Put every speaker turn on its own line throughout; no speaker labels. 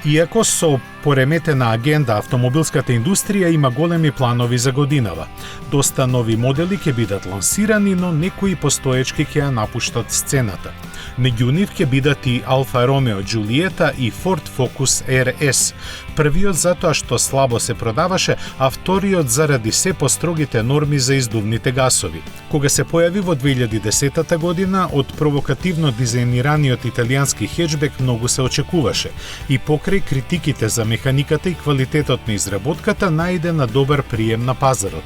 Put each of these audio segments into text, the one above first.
Иако со пореметена агенда автомобилската индустрија има големи планови за годинава. Доста нови модели ќе бидат лансирани, но некои постоечки ќе ја напуштат сцената. Меѓу нив ќе бидат и Alfa Romeo Giulietta и Ford Focus RS. Првиот затоа што слабо се продаваше, а вториот заради се построгите норми за издувните гасови. Кога се појави во 2010 година, од провокативно дизајнираниот италијански хеджбек многу се очекуваше и покрај критиките за механиката и квалитетот на изработката најде на добар прием на пазарот.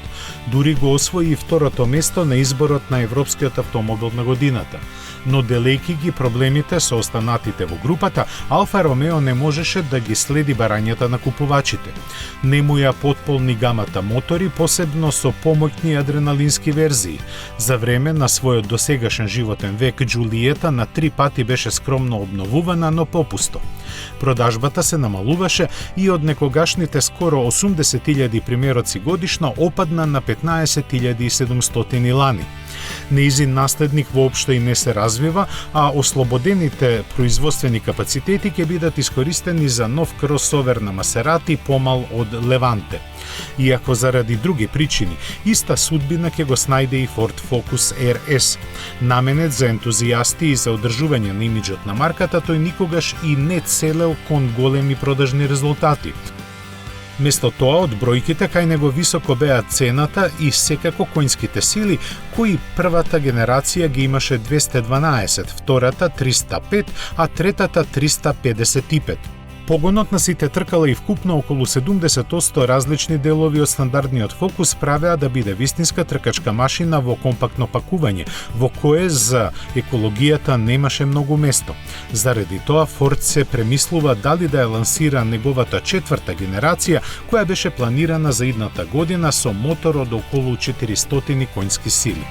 Дури го освои и второто место на изборот на европскиот автомобил на годината. Но делејки ги проблемите со останатите во групата, Alfa Romeo не можеше да ги следи барањата на купувачите. Нему ја потполни гамата мотори, посебно со помоќни адреналински верзии. За време на својот досегашен животен век, Giulietta на 3 пати беше скромно обновувана, но попусто. Продажбата се намалуваше и од некогашните скоро 80.000 примероци годишно опадна на 15.700 лани. Неизин наследник воопшто и не се развива, а ослободените производствени капацитети ќе бидат искористени за нов кросовер на Maserati помал од Levante. Иако заради други причини, иста судбина ќе го снајде и Ford Focus RS. Наменет за ентузијасти и за одржување на имиџот на марката, тој никогаш и не целел кон големи продажни резултати. Место тоа, од бројките кај него високо беа цената и секако коњските сили, кои првата генерација ги имаше 212, втората 305, а третата 355. Погонот на сите тркала и вкупно околу 70% различни делови од стандардниот Фокус правеа да биде вистинска тркачка машина во компактно пакување, во кое за екологијата немаше многу место. Заради тоа Форд се премислува дали да ја лансира неговата четврта генерација, која беше планирана за идната година со мотор од околу 400 коњски сили.